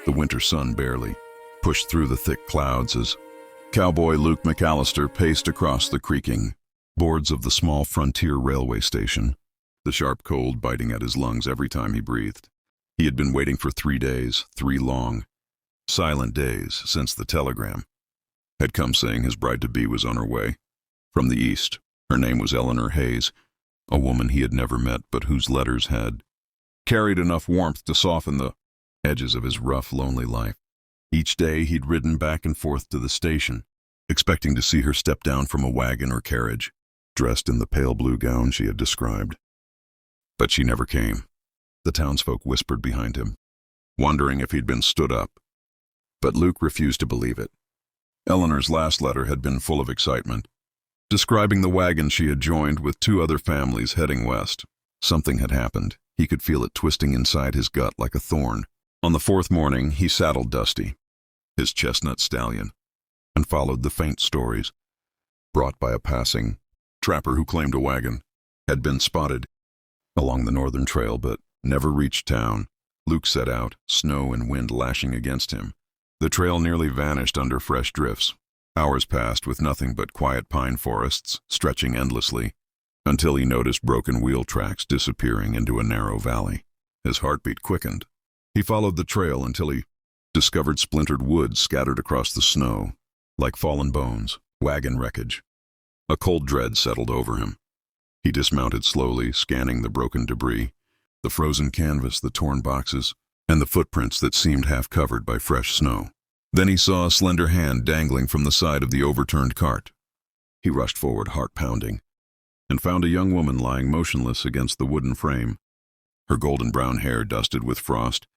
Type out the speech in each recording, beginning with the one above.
The winter sun barely pushed through the thick clouds as Cowboy Luke McAllister paced across the creaking boards of the small frontier railway station, the sharp cold biting at his lungs every time he breathed. He had been waiting for 3 days, 3 long, silent days since the telegram had come saying his bride-to-be was on her way. From the east, her name was Eleanor Hayes, a woman he had never met but whose letters had carried enough warmth to soften the edges of his rough, lonely life. Each day he'd ridden back and forth to the station, expecting to see her step down from a wagon or carriage, dressed in the pale blue gown she had described. But she never came. The townsfolk whispered behind him, wondering if he'd been stood up. But Luke refused to believe it. Eleanor's last letter had been full of excitement, describing the wagon she had joined with 2 other families heading west. Something had happened. He could feel it twisting inside his gut like a thorn. On the 4th morning, he saddled Dusty, his chestnut stallion, and followed the faint stories brought by a passing trapper who claimed a wagon had been spotted along the northern trail but never reached town. Luke set out, snow and wind lashing against him. The trail nearly vanished under fresh drifts. Hours passed with nothing but quiet pine forests stretching endlessly, until he noticed broken wheel tracks disappearing into a narrow valley. His heartbeat quickened. He followed the trail until he discovered splintered wood scattered across the snow, like fallen bones, wagon wreckage. A cold dread settled over him. He dismounted slowly, scanning the broken debris, the frozen canvas, the torn boxes, and the footprints that seemed half covered by fresh snow. Then he saw a slender hand dangling from the side of the overturned cart. He rushed forward, heart pounding, and found a young woman lying motionless against the wooden frame, her golden brown hair dusted with frost,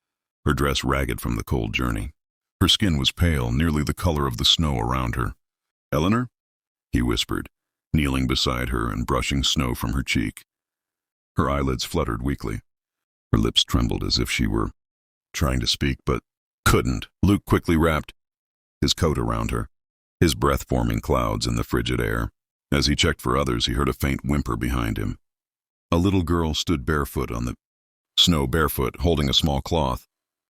her dress ragged from the cold journey. Her skin was pale, nearly the color of the snow around her. "Eleanor?" he whispered, kneeling beside her and brushing snow from her cheek. Her eyelids fluttered weakly. Her lips trembled as if she were trying to speak, but couldn't. Luke quickly wrapped his coat around her, his breath forming clouds in the frigid air. As he checked for others, he heard a faint whimper behind him. A little girl stood barefoot on the snow, holding a small cloth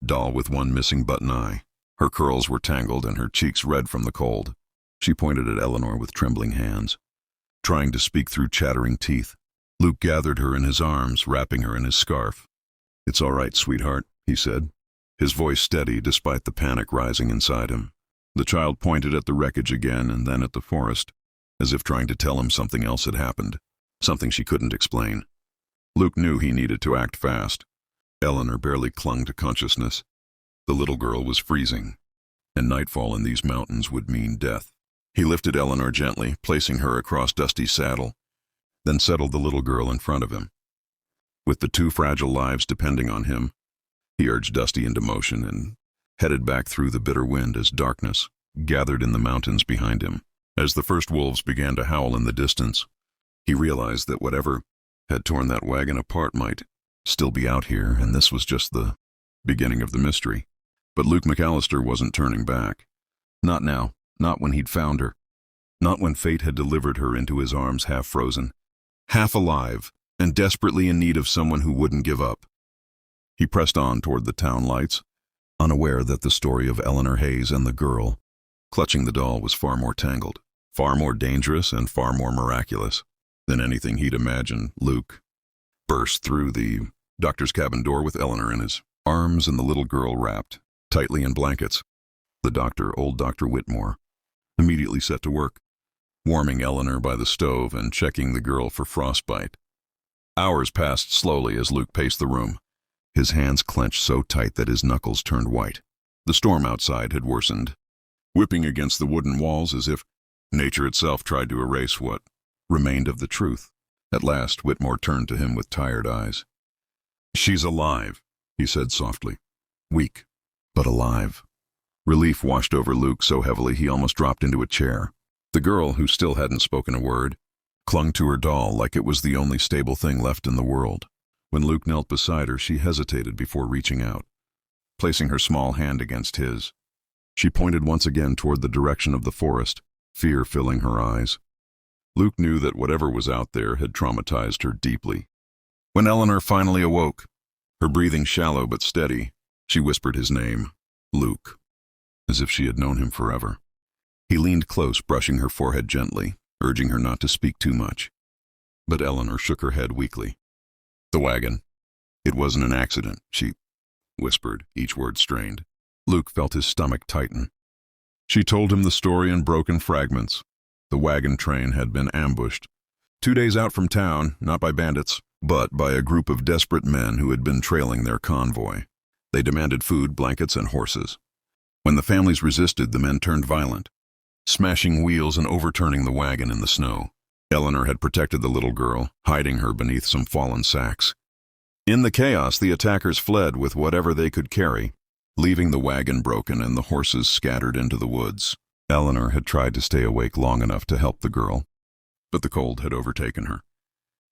doll with one missing button eye. Her curls were tangled and her cheeks red from the cold. She pointed at Eleanor with trembling hands, trying to speak through chattering teeth. Luke gathered her in his arms, wrapping her in his scarf. "It's all right, sweetheart," he said, his voice steady despite the panic rising inside him. The child pointed at the wreckage again and then at the forest, as if trying to tell him something else had happened, something she couldn't explain. Luke knew he needed to act fast. Eleanor barely clung to consciousness. The little girl was freezing, and nightfall in these mountains would mean death. He lifted Eleanor gently, placing her across Dusty's saddle, then settled the little girl in front of him. With the 2 fragile lives depending on him, he urged Dusty into motion and headed back through the bitter wind as darkness gathered in the mountains behind him. As the first wolves began to howl in the distance, he realized that whatever had torn that wagon apart might still be out here, and this was just the beginning of the mystery. But Luke McAllister wasn't turning back. Not now, not when he'd found her, not when fate had delivered her into his arms half frozen, half alive, and desperately in need of someone who wouldn't give up. He pressed on toward the town lights, unaware that the story of Eleanor Hayes and the girl clutching the doll was far more tangled, far more dangerous, and far more miraculous than anything he'd imagined. Luke burst through the doctor's cabin door with Eleanor in his arms and the little girl wrapped tightly in blankets. The doctor, old Dr. Whitmore, immediately set to work, warming Eleanor by the stove and checking the girl for frostbite. Hours passed slowly as Luke paced the room, his hands clenched so tight that his knuckles turned white. The storm outside had worsened, whipping against the wooden walls as if nature itself tried to erase what remained of the truth. At last, Whitmore turned to him with tired eyes. "She's alive," he said softly. "Weak, but alive." Relief washed over Luke so heavily he almost dropped into a chair. The girl, who still hadn't spoken a word, clung to her doll like it was the only stable thing left in the world. When Luke knelt beside her, she hesitated before reaching out, placing her small hand against his. She pointed once again toward the direction of the forest, fear filling her eyes. Luke knew that whatever was out there had traumatized her deeply. When Eleanor finally awoke, her breathing shallow but steady, she whispered his name, Luke, as if she had known him forever. He leaned close, brushing her forehead gently, urging her not to speak too much. But Eleanor shook her head weakly. The wagon. It wasn't an accident, she whispered, each word strained. Luke felt his stomach tighten. She told him the story in broken fragments. The wagon train had been ambushed 2 days out from town, not by bandits, but by a group of desperate men who had been trailing their convoy. They demanded food, blankets, and horses. When the families resisted, the men turned violent, smashing wheels and overturning the wagon in the snow. Eleanor had protected the little girl, hiding her beneath some fallen sacks. In the chaos, the attackers fled with whatever they could carry, leaving the wagon broken and the horses scattered into the woods. Eleanor had tried to stay awake long enough to help the girl, but the cold had overtaken her.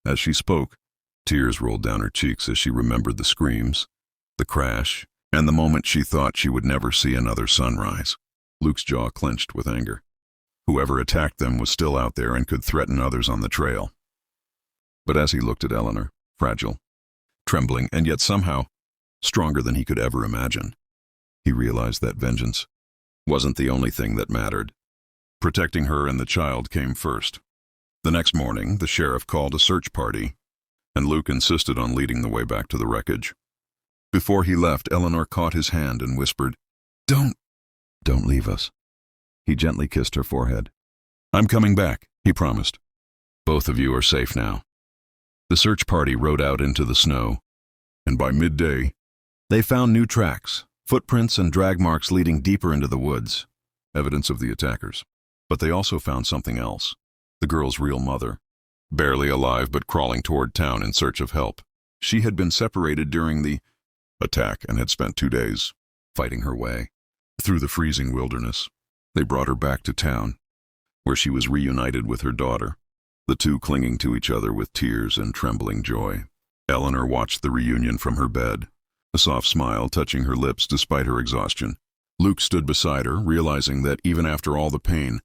As she spoke, tears rolled down her cheeks as she remembered the screams, the crash, and the moment she thought she would never see another sunrise. Luke's jaw clenched with anger. Whoever attacked them was still out there and could threaten others on the trail. But as he looked at Eleanor, fragile, trembling, and yet somehow stronger than he could ever imagine, he realized that vengeance wasn't the only thing that mattered. Protecting her and the child came first. The next morning, the sheriff called a search party, and Luke insisted on leading the way back to the wreckage. Before he left, Eleanor caught his hand and whispered, Don't leave us." He gently kissed her forehead. "I'm coming back," he promised. "Both of you are safe now." The search party rode out into the snow, and by midday, they found new tracks, footprints and drag marks leading deeper into the woods, evidence of the attackers. But they also found something else, the girl's real mother, barely alive but crawling toward town in search of help. She had been separated during the attack and had spent 2 days fighting her way through the freezing wilderness. They brought her back to town, where she was reunited with her daughter, the two clinging to each other with tears and trembling joy. Eleanor watched the reunion from her bed, a soft smile touching her lips despite her exhaustion. Luke stood beside her, realizing that even after all the pain,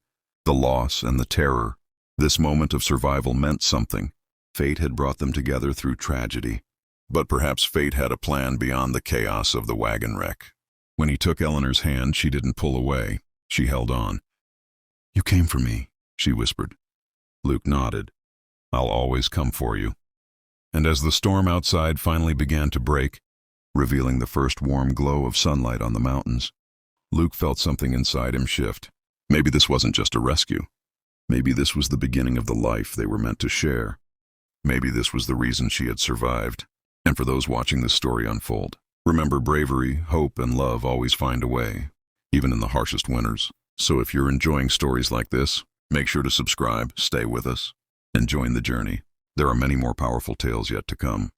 the loss and the terror, this moment of survival meant something. Fate had brought them together through tragedy. But perhaps fate had a plan beyond the chaos of the wagon wreck. When he took Eleanor's hand, she didn't pull away. She held on. "You came for me," she whispered. Luke nodded. "I'll always come for you." And as the storm outside finally began to break, revealing the first warm glow of sunlight on the mountains, Luke felt something inside him shift. Maybe this wasn't just a rescue. Maybe this was the beginning of the life they were meant to share. Maybe this was the reason she had survived. And for those watching this story unfold, remember, bravery, hope, and love always find a way, even in the harshest winters. So if you're enjoying stories like this, make sure to subscribe, stay with us, and join the journey. There are many more powerful tales yet to come.